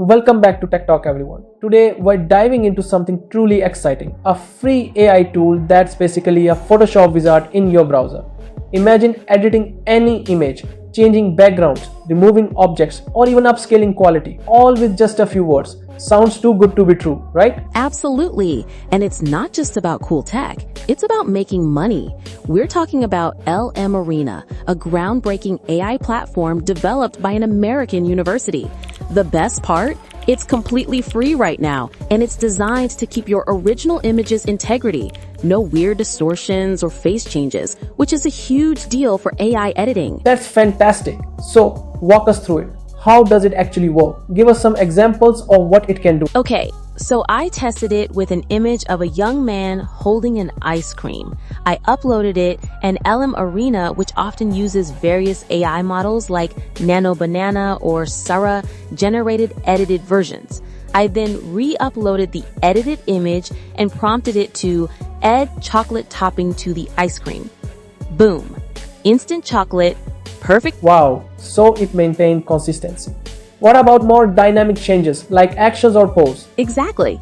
Welcome back to Tech Talk everyone. Today we're diving into something truly exciting, a free AI tool that's basically a Photoshop wizard in your browser. Imagine editing any image, changing backgrounds, removing objects, or even upscaling quality, all with just a few words. Sounds too good to be true, right? Absolutely. And it's not just about cool tech. It's about making money. We're talking about LM Arena, a groundbreaking AI platform developed by an American university. The best part? It's completely free right now, and it's designed to keep your original image's integrity. No weird distortions or face changes, which is a huge deal for AI editing. That's fantastic. So, walk us through it. How does it actually work? Give us some examples of what it can do. Okay, so I tested it with an image of a young man holding an ice cream. I uploaded it, and LM Arena, which often uses various AI models like Nano or Sarah, generated edited versions. I then re-uploaded the edited image and prompted it to add chocolate topping to the ice cream. Boom! Instant chocolate. Perfect. Wow, so it maintained consistency. What about more dynamic changes like actions or pose? Exactly.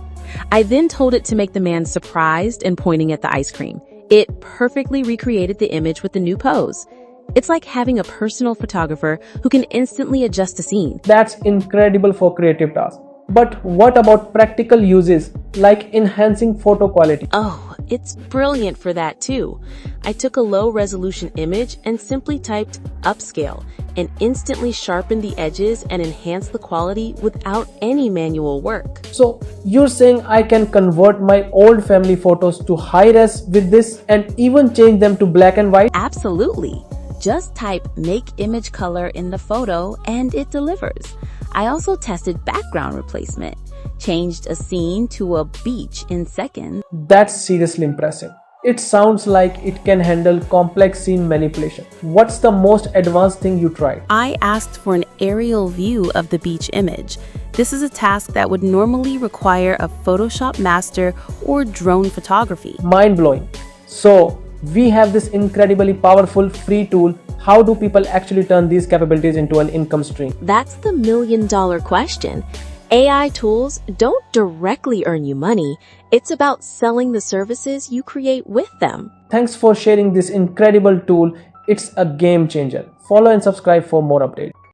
I then told it to make the man surprised and pointing at the ice cream. It perfectly recreated the image with the new pose. It's like having a personal photographer who can instantly adjust the scene. That's incredible for creative tasks. But what about practical uses like enhancing photo quality? Oh, it's brilliant for that too. I took a low-resolution image and simply typed upscale and instantly sharpened the edges and enhanced the quality without any manual work. So you're saying I can convert my old family photos to high res with this and even change them to black and white? Absolutely. Just type make image color in the photo and it delivers. I also tested background replacement, changed a scene to a beach in seconds. That's seriously impressive. It sounds like it can handle complex scene manipulation. What's the most advanced thing you tried? I asked for an aerial view of the beach image. This is a task that would normally require a Photoshop master or drone photography. Mind-blowing. So, we have this incredibly powerful free tool. How do people actually turn these capabilities into an income stream? That's the million-dollar question. AI tools don't directly earn you money. It's about selling the services you create with them. Thanks for sharing this incredible tool. It's a game changer. Follow and subscribe for more updates.